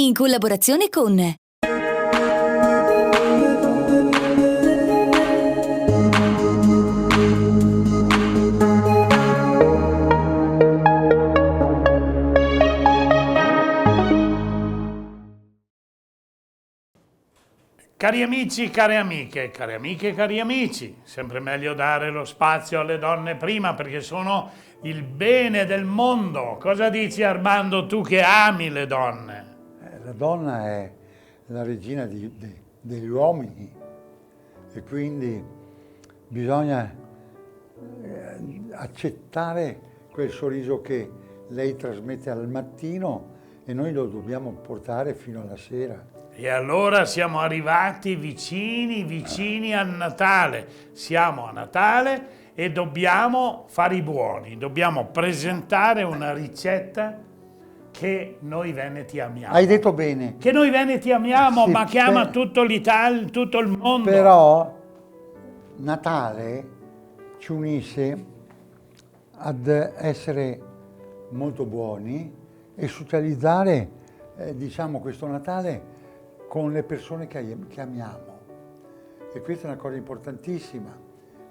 in collaborazione con Cari amici, cari amiche, cari amiche, cari amici, sempre meglio dare lo spazio alle donne prima perché sono il bene del mondo. Cosa dici Armando, tu che ami le donne? La donna è la regina degli uomini e quindi bisogna accettare quel sorriso che lei trasmette al mattino e noi lo dobbiamo portare fino alla sera. E allora siamo arrivati vicini a Natale. Siamo a Natale e dobbiamo fare i buoni, dobbiamo presentare una ricetta che noi veneti amiamo. Hai detto bene. Che noi veneti amiamo, Sì, ma che ama tutto l'Italia, tutto il mondo. Però Natale ci unisce ad essere molto buoni e socializzare, diciamo, questo Natale con le persone che amiamo. E questa è una cosa importantissima,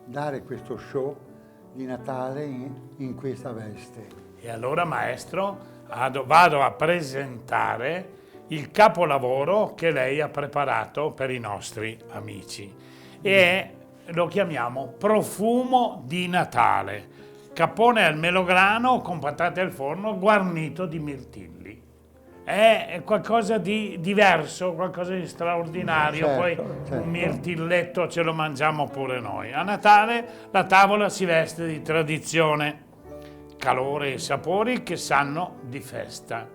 dare questo show di Natale in questa veste. E allora, maestro, vado a presentare il capolavoro che lei ha preparato per i nostri amici. E lo chiamiamo profumo di Natale. Capone al melograno con patate al forno guarnito di mirtilli. È qualcosa di diverso, qualcosa di straordinario, Certo, poi certo. un mirtilletto ce lo mangiamo pure noi. A Natale la tavola si veste di tradizione, calore e sapori che sanno di festa.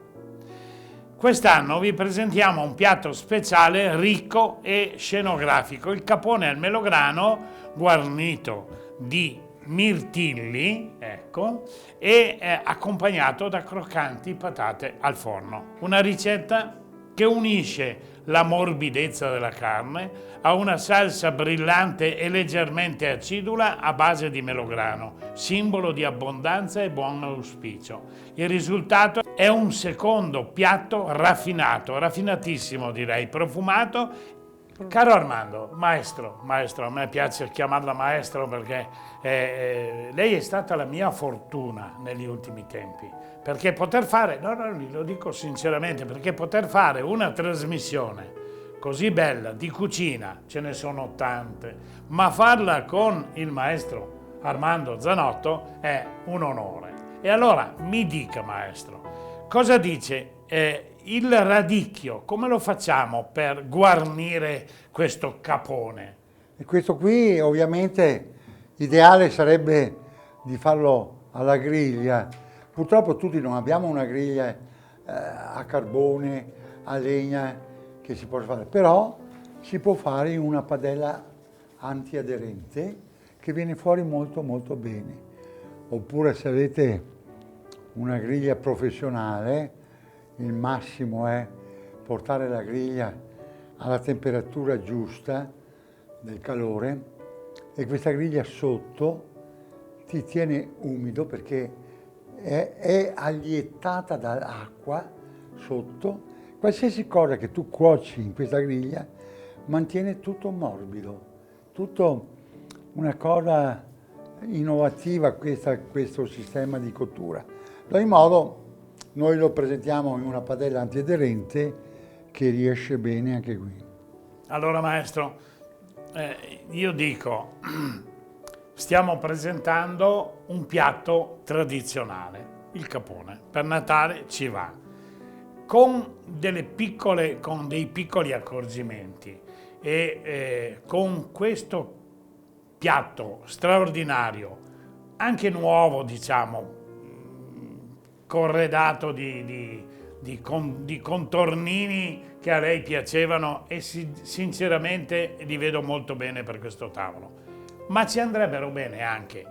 Quest'anno vi presentiamo un piatto speciale ricco e scenografico, il capone al melograno guarnito di mirtilli, ecco, e accompagnato da croccanti patate al forno. Una ricetta che unisce la morbidezza della carne a una salsa brillante e leggermente acidula a base di melograno, simbolo di abbondanza e buon auspicio. Il risultato è un secondo piatto raffinato, raffinatissimo direi, profumato. Caro Armando, maestro, a me piace chiamarla maestro perché lei è stata la mia fortuna negli ultimi tempi, perché poter fare, no, lo dico sinceramente, perché poter fare una trasmissione così bella di cucina, ce ne sono tante, ma farla con il maestro Armando Zanotto è un onore. E allora mi dica, maestro, cosa dice il radicchio, come lo facciamo per guarnire questo capone? E questo qui ovviamente ideale sarebbe di farlo alla griglia. Purtroppo tutti non abbiamo una griglia a carbone, a legna che si può fare, però si può fare in una padella antiaderente che viene fuori molto molto bene. Oppure se avete una griglia professionale, il massimo è portare la griglia alla temperatura giusta del calore e questa griglia sotto ti tiene umido perché è allietata dall'acqua sotto. Qualsiasi cosa che tu cuoci in questa griglia mantiene tutto morbido, tutto una cosa innovativa questo sistema di cottura. Ad ogni modo noi lo presentiamo in una padella antiaderente che riesce bene anche qui. Allora maestro, io dico, stiamo presentando un piatto tradizionale, il capone. Per Natale ci va, con dei piccoli accorgimenti e con questo piatto straordinario, anche nuovo diciamo, corredato di contornini che a lei piacevano e sinceramente li vedo molto bene per questo tavolo. Ma ci andrebbero bene anche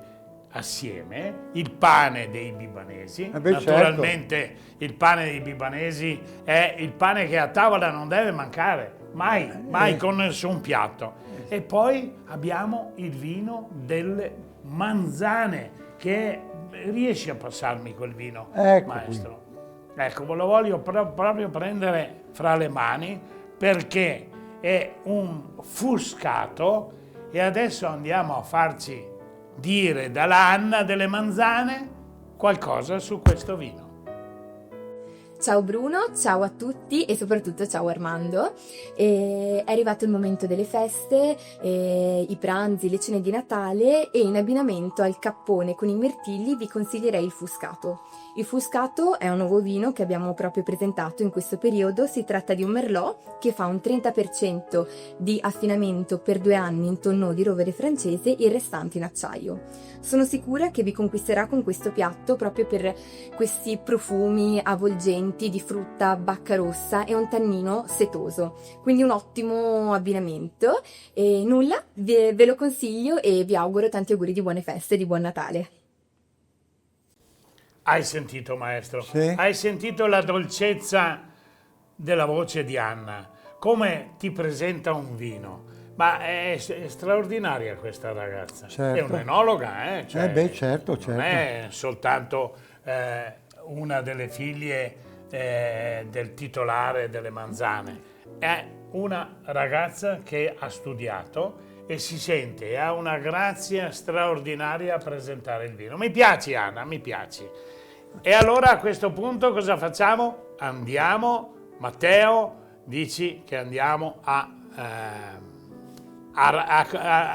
assieme il pane dei bibanesi. Naturalmente certo. Il pane dei bibanesi è il pane che a tavola non deve mancare, mai con nessun piatto. E poi abbiamo il vino delle manzane che riesci a passarmi quel vino, ecco maestro? Ecco, ve lo voglio proprio prendere fra le mani perché è un fuscato e adesso andiamo a farci dire dalla Anna delle Manzane qualcosa su questo vino. Ciao Bruno, ciao a tutti e soprattutto ciao Armando. È arrivato il momento delle feste, i pranzi, le cene di Natale e in abbinamento al cappone con i mirtilli vi consiglierei il Fuscato. Il Fuscato è un nuovo vino che abbiamo proprio presentato in questo periodo. Si tratta di un Merlot che fa un 30% di affinamento per 2 anni in tonneau di rovere francese e il restante in acciaio. Sono sicura che vi conquisterà con questo piatto proprio per questi profumi avvolgenti di frutta, bacca rossa e un tannino setoso, quindi un ottimo abbinamento. E nulla, ve lo consiglio e vi auguro tanti auguri di buone feste, di buon Natale. Hai sentito, maestro? Sì. Hai sentito la dolcezza della voce di Anna? Come ti presenta un vino? Ma è straordinaria questa ragazza. Certo. È un'enologa, eh? Cioè, Beh, certo, non certo. è soltanto una delle figlie del titolare delle Manzane. È una ragazza che ha studiato e si sente, e ha una grazia straordinaria a presentare il vino. Mi piaci, Anna, mi piaci. E allora a questo punto cosa facciamo? Andiamo, Matteo, dici che andiamo a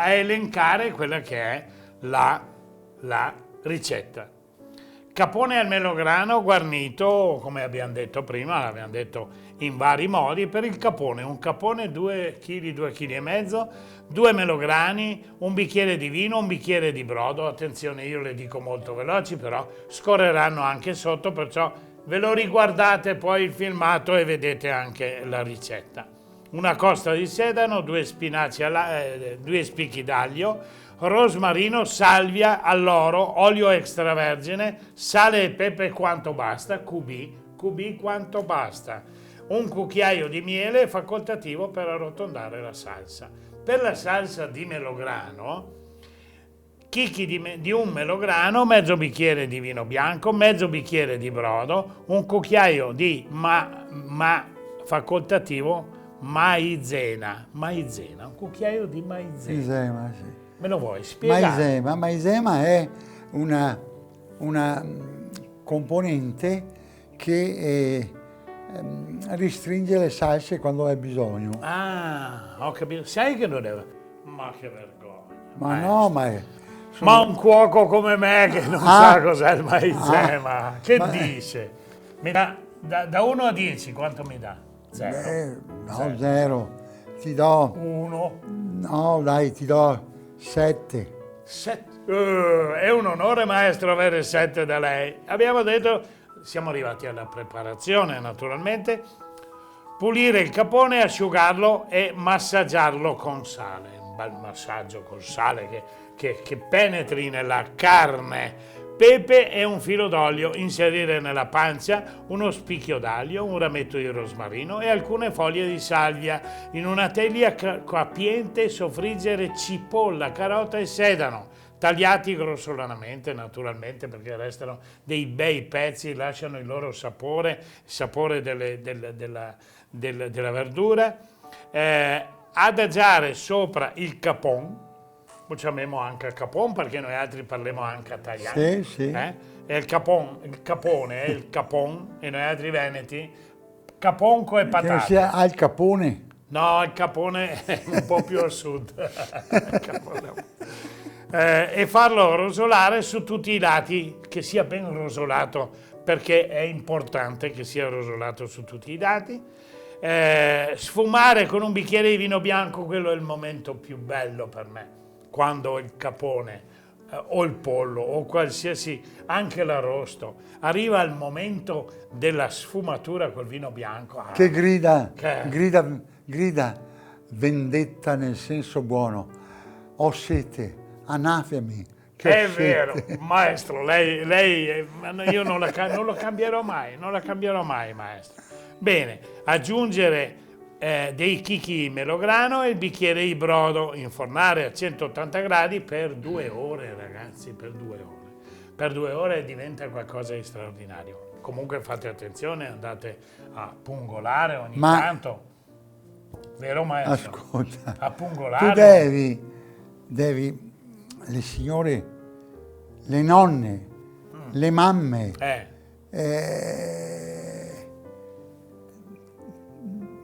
elencare quella che è la ricetta. Capone al melograno guarnito, come abbiamo detto prima, l'abbiamo detto in vari modi. Per il capone, un capone 2 kg, 2 kg e mezzo, 2 melograni, un bicchiere di vino, un bicchiere di brodo. Attenzione, io le dico molto veloci, però scorreranno anche sotto, perciò ve lo riguardate poi il filmato e vedete anche la ricetta. Una costa di sedano, 2 spinaci, 2 spicchi d'aglio, rosmarino, salvia, alloro, olio extravergine, sale e pepe quanto basta, QB quanto basta, un cucchiaio di miele facoltativo per arrotondare la salsa. Per la salsa di melograno, chicchi di un melograno, mezzo bicchiere di vino bianco, mezzo bicchiere di brodo, un cucchiaio di facoltativo maizena, un cucchiaio di maizena. Maizena, sì. Me lo vuoi spiegare? Maizena è una componente che ristringe le salse quando hai bisogno. Ah, ho capito. Sai che non è... Ma che vergogna. Ma no, ma è... Ma un cuoco come me che non sa cos'è il maizena. Che dice? Mi dà, da 1 a 10 quanto mi dà? 0. No, 0. Ti do... 1. No, dai, ti do 7. 7. È un onore, maestro, avere 7 da lei. Abbiamo detto, siamo arrivati alla preparazione, naturalmente. Pulire il capone, asciugarlo e massaggiarlo con sale. Un bel massaggio col sale che penetri nella carne. Pepe e un filo d'olio, inserire nella pancia uno spicchio d'aglio, un rametto di rosmarino e alcune foglie di salvia. In una teglia capiente soffriggere cipolla, carota e sedano, tagliati grossolanamente naturalmente perché restano dei bei pezzi, lasciano il loro sapore, il sapore della verdura. Adagiare sopra il capon. Chiamiamo anche il capone perché noi altri parliamo anche italiano. Sì, sì. E il capone è il capon e noi altri veneti caponco e patate. Che sia al capone. No, il capone è un po' più a sud. E farlo rosolare su tutti i lati, che sia ben rosolato perché è importante che sia rosolato su tutti i lati. Sfumare con un bicchiere di vino bianco, quello è il momento più bello per me. Quando il capone o il pollo o qualsiasi, anche l'arrosto, arriva al momento della sfumatura col vino bianco. Che grida vendetta nel senso buono. Ho sete, anafemi. Che È sete. vero, maestro, lei io non la cambierò mai, maestro. Bene, aggiungere dei chicchi melograno e il bicchiere di brodo, infornare a 180 gradi per 2 ore, ragazzi, per 2 ore. Per 2 ore diventa qualcosa di straordinario. comunque fate attenzione, andate a pungolare ogni Ma- tanto, vero maestro? Ascolta, A tu pungolare. devi, le signore, le nonne, le mamme,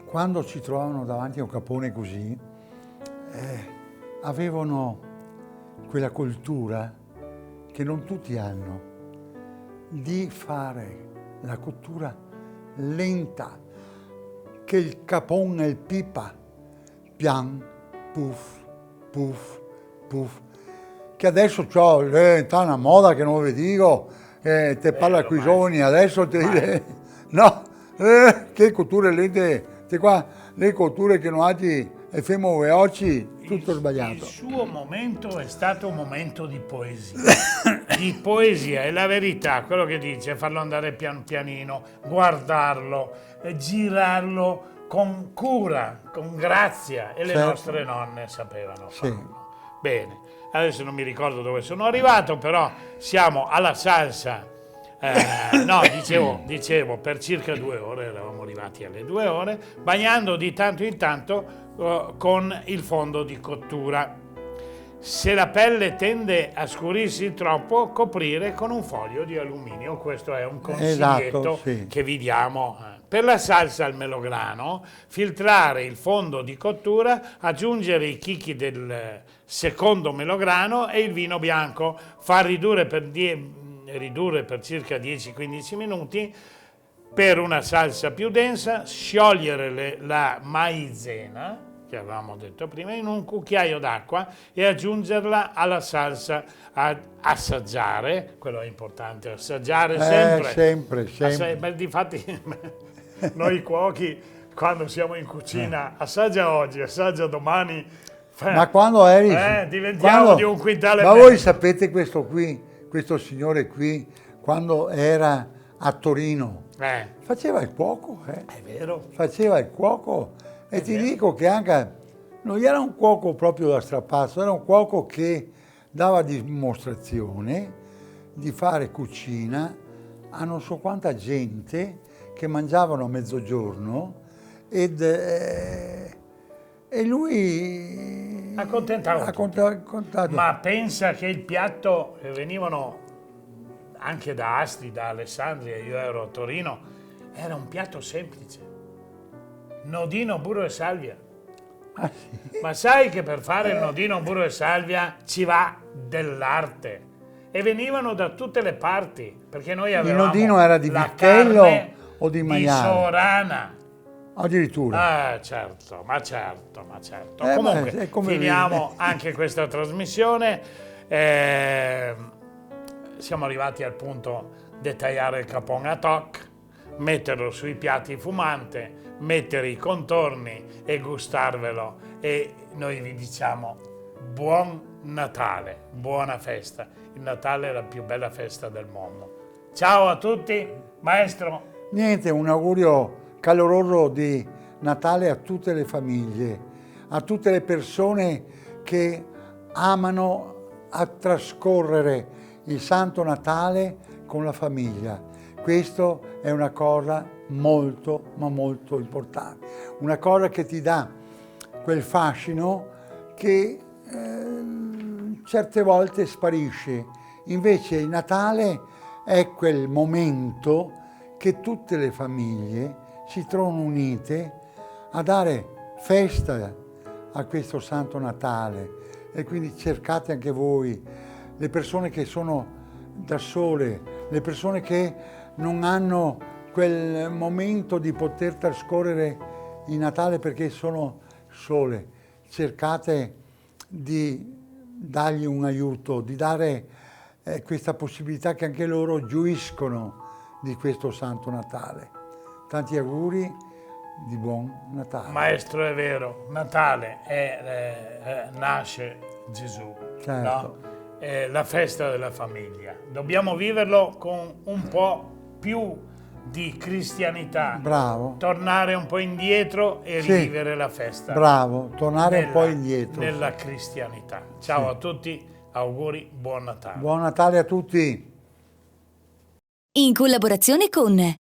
quando si trovavano davanti a un capone così, avevano quella cultura che non tutti hanno, di fare la cottura lenta, che il capone e il pipa, pian, puff, puff, puff, che adesso sta una moda che non vi dico, te parla con i giovani, adesso ti no, che cotture lente, te qua, le cotture che non hai e femo veloci, tutto sbagliato. Il suo momento è stato un momento di poesia. Di poesia, è la verità, quello che dice, farlo andare pian pianino, guardarlo, girarlo con cura, con grazia, e le Certo. nostre nonne sapevano Sì. farlo. Bene, adesso non mi ricordo dove sono arrivato, però siamo alla salsa. No, dicevo, per circa 2 ore, eravamo arrivati alle 2 ore, bagnando di tanto in tanto con il fondo di cottura. Se la pelle tende a scurirsi troppo, coprire con un foglio di alluminio. Questo è un consiglietto Esatto, sì. che vi diamo. Per la salsa al melograno, filtrare il fondo di cottura, aggiungere i chicchi del secondo melograno e il vino bianco, far ridurre per circa 10-15 minuti. Per una salsa più densa, sciogliere la maizena, che avevamo detto prima, in un cucchiaio d'acqua e aggiungerla alla salsa, assaggiare, quello è importante, assaggiare sempre. Sempre. Difatti noi cuochi, quando siamo in cucina, assaggia oggi, assaggia domani. Ma quando eri... diventiamo di un quintale. Ma voi sapete questo signore qui, quando era a Torino, faceva il cuoco, È vero. faceva il cuoco, e ti dico che anche non era un cuoco proprio da strapasso, era un cuoco che dava dimostrazione di fare cucina a non so quanta gente che mangiavano a mezzogiorno e lui Accontentava tutti. Ma pensa che il piatto, venivano anche da Asti, da Alessandria, io ero a Torino, era un piatto semplice. Nodino, burro e salvia. Ah, sì? Ma sai che per fare il nodino, burro e salvia ci va dell'arte. E venivano da tutte le parti, perché noi avevamo nodino era di la vitello carne o di di maiale? Sorana. Addirittura. Certo, ma certo. Beh, Comunque, è come finiamo anche questa trasmissione. Siamo arrivati al punto di tagliare il capone a toc, metterlo sui piatti fumante, mettere i contorni e gustarvelo. E noi vi diciamo buon Natale, buona festa. Il Natale è la più bella festa del mondo. Ciao a tutti, maestro. Niente, un augurio caloroso di Natale a tutte le famiglie, a tutte le persone che amano a trascorrere il Santo Natale con la famiglia. Questo è una cosa molto, ma molto importante. Una cosa che ti dà quel fascino che certe volte sparisce. Invece il Natale è quel momento che tutte le famiglie si trovano unite a dare festa a questo Santo Natale, e quindi cercate anche voi, le persone che sono da sole, le persone che non hanno quel momento di poter trascorrere il Natale perché sono sole, cercate di dargli un aiuto, di dare questa possibilità che anche loro gioiscono di questo Santo Natale. Tanti auguri di buon Natale. Maestro, è vero, Natale nasce Gesù, Certo. no? È la festa della famiglia. Dobbiamo viverlo con un po' più di cristianità. Bravo. Tornare un po' indietro e Sì. rivivere la festa. Bravo, tornare un po' indietro. Nella cristianità. Ciao a tutti, auguri, buon Natale. Buon Natale a tutti. in collaborazione con